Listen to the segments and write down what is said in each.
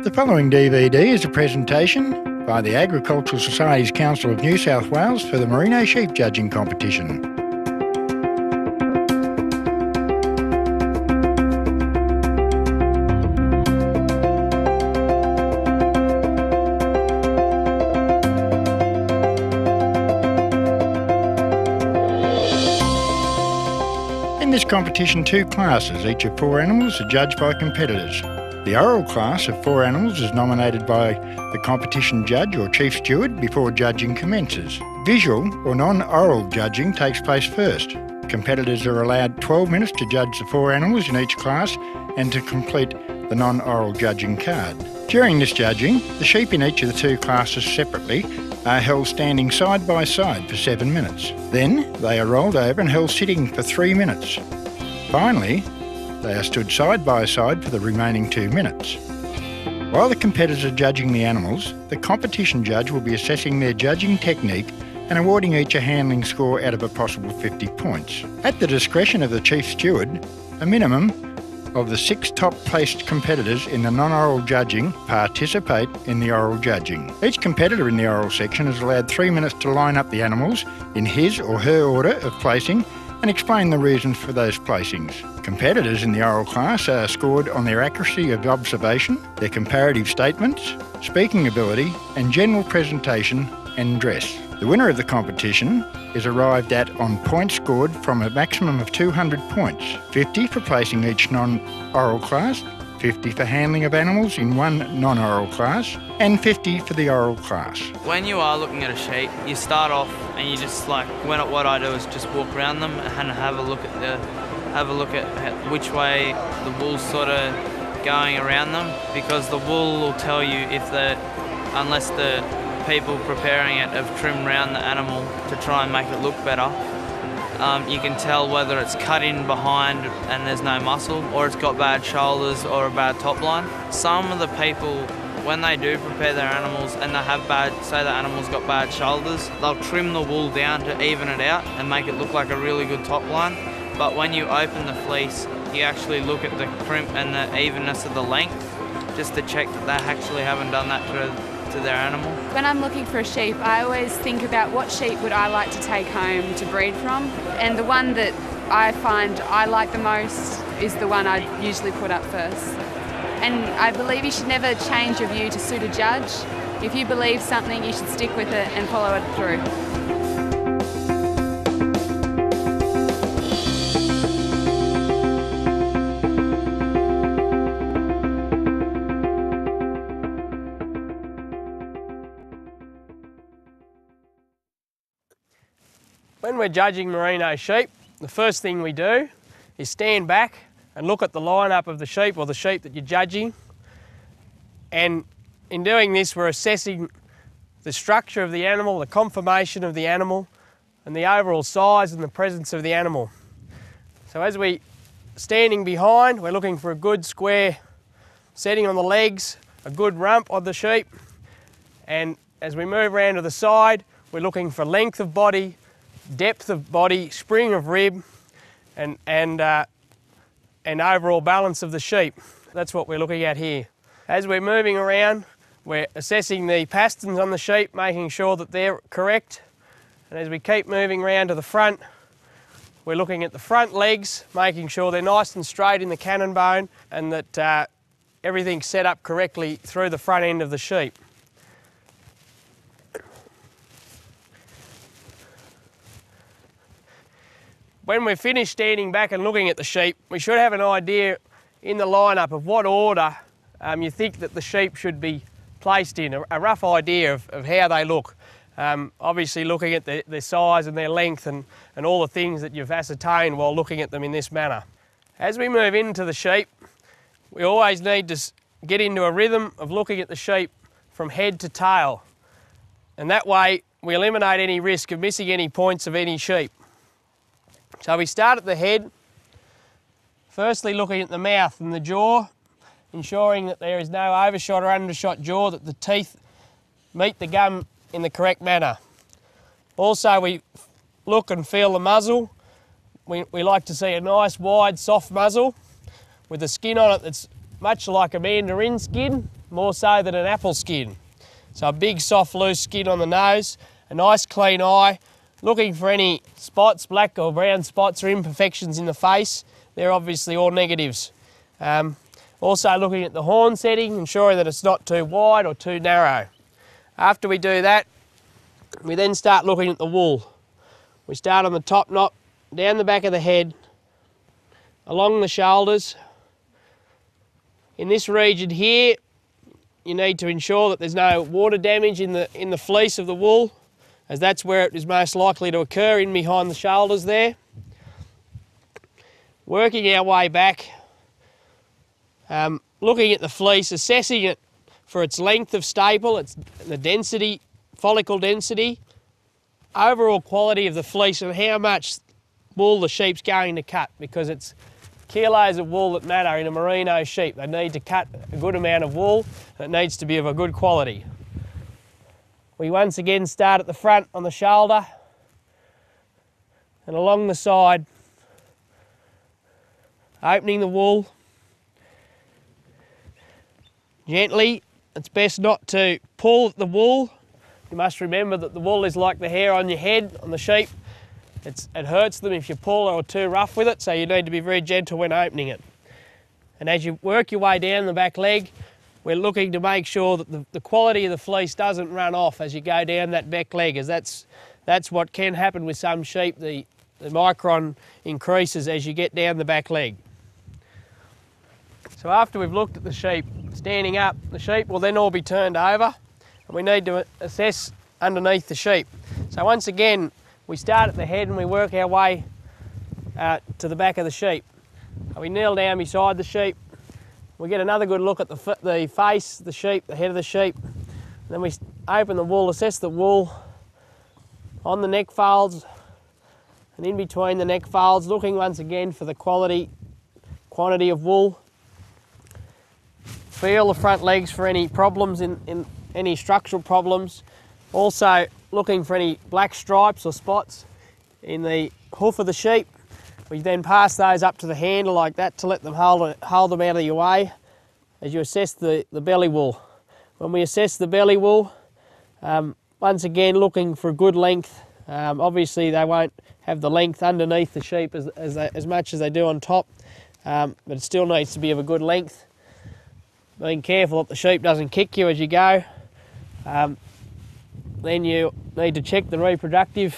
The following DVD is a presentation by the Agricultural Society's Council of New South Wales for the Merino Sheep Judging Competition. In this competition, two classes, each of 4 animals, are judged by competitors. The oral class of 4 animals is nominated by the competition judge or chief steward before judging commences. Visual or non-oral judging takes place first. Competitors are allowed 12 minutes to judge the 4 animals in each class and to complete the non-oral judging card. During this judging, the sheep in each of the 2 classes separately are held standing side by side for 7 minutes. Then they are rolled over and held sitting for 3 minutes. Finally, they are stood side by side for the remaining 2 minutes. While the competitors are judging the animals, the competition judge will be assessing their judging technique and awarding each a handling score out of a possible 50 points. At the discretion of the chief steward, a minimum of the 6 top-placed competitors in the non-oral judging participate in the oral judging. Each competitor in the oral section is allowed 3 minutes to line up the animals in his or her order of placing and explain the reasons for those placings. Competitors in the oral class are scored on their accuracy of observation, their comparative statements, speaking ability, and general presentation and dress. The winner of the competition is arrived at on points scored from a maximum of 200 points, 50 for placing each non-oral class, 50 for handling of animals in one non-oral class, and 50 for the oral class. When you are looking at a sheep, you start off and you just what I do is just walk around them and have a look at which way the wool's sort of going around them, because the wool will tell you unless the people preparing it have trimmed around the animal to try and make it look better. You can tell whether it's cut in behind and there's no muscle, or it's got bad shoulders or a bad top line. Some of the people, when they do prepare their animals and they have say the animal's got bad shoulders, they'll trim the wool down to even it out and make it look like a really good top line. But when you open the fleece, you actually look at the crimp and the evenness of the length, just to check that they actually haven't done that to their animal. When I'm looking for a sheep, I always think about what sheep would I like to take home to breed from, and the one that I find I like the most is the one I usually put up first. And I believe you should never change your view to suit a judge. If you believe something, you should stick with it and follow it through. When we're judging merino sheep, the first thing we do is stand back and look at the lineup of the sheep or the sheep that you're judging. And in doing this, we're assessing the structure of the animal, the conformation of the animal, and the overall size and the presence of the animal. So as we're standing behind, we're looking for a good square setting on the legs, a good rump on the sheep. And as we move around to the side, we're looking for length of body, depth of body, spring of rib, and overall balance of the sheep. That's what we're looking at here. As we're moving around, we're assessing the pasterns on the sheep, making sure that they're correct. And as we keep moving around to the front, we're looking at the front legs, making sure they're nice and straight in the cannon bone and that everything's set up correctly through the front end of the sheep. When we're finished standing back and looking at the sheep, we should have an idea in the lineup of what order you think that the sheep should be placed in, a rough idea of how they look. Obviously looking at their size and their length and all the things that you've ascertained while looking at them in this manner. As we move into the sheep, we always need to get into a rhythm of looking at the sheep from head to tail. And that way we eliminate any risk of missing any points of any sheep. So we start at the head, firstly looking at the mouth and the jaw, ensuring that there is no overshot or undershot jaw, that the teeth meet the gum in the correct manner. Also we look and feel the muzzle. We like to see a nice wide soft muzzle with the skin on it that's much like a mandarin skin, more so than an apple skin. So a big, soft, loose skin on the nose, a nice clean eye, looking for any spots, black or brown spots or imperfections in the face. They're obviously all negatives. Also looking at the horn setting, ensuring that it's not too wide or too narrow. After we do that, we then start looking at the wool. We start on the top knot, down the back of the head, along the shoulders. In this region here, you need to ensure that there's no water damage in the fleece of the wool, as that's where it is most likely to occur, in behind the shoulders there. Working our way back, looking at the fleece, assessing it for its length of staple, its the density, follicle density, overall quality of the fleece, and how much wool the sheep's going to cut, because it's kilos of wool that matter in a merino sheep. They need to cut a good amount of wool, and it needs to be of a good quality. We once again start at the front on the shoulder and along the side, opening the wool gently. It's best not to pull at the wool. You must remember that the wool is like the hair on your head, on the sheep. It hurts them if you pull or are too rough with it, so you need to be very gentle when opening it. And as you work your way down the back leg, we're looking to make sure that the quality of the fleece doesn't run off as you go down that back leg, as that's what can happen with some sheep. The micron increases as you get down the back leg. So after we've looked at the sheep standing up, the sheep will then all be turned over, and we need to assess underneath the sheep. So once again, we start at the head and we work our way to the back of the sheep. We kneel down beside the sheep. We get another good look at the face, the sheep, the head of the sheep. Then we open the wool, assess the wool on the neck folds and in between the neck folds, looking once again for the quantity of wool. Feel the front legs for any problems, in any structural problems. Also looking for any black stripes or spots in the hoof of the sheep. We then pass those up to the handle like that to let them hold them out of your way as you assess the belly wool. When we assess the belly wool, once again looking for a good length. Obviously they won't have the length underneath the sheep as much as they do on top, but it still needs to be of a good length. Being careful that the sheep doesn't kick you as you go. Then you need to check the reproductive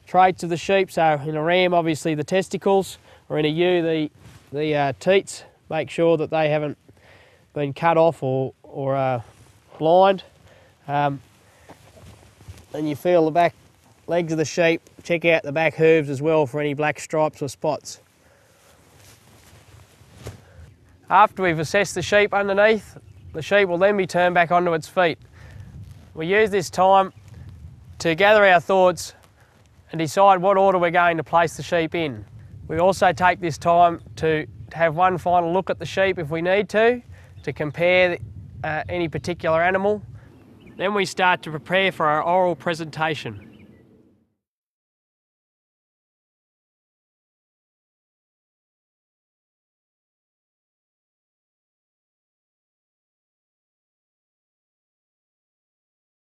traits of the sheep. So in a ram, obviously the testicles, or in a ewe, the teats. Make sure that they haven't been cut off or blind. And you feel the back legs of the sheep. Check out the back hooves as well for any black stripes or spots. After we've assessed the sheep underneath, the sheep will then be turned back onto its feet. We use this time to gather our thoughts and decide what order we're going to place the sheep in. We also take this time to have one final look at the sheep if we need to compare any particular animal. Then we start to prepare for our oral presentation.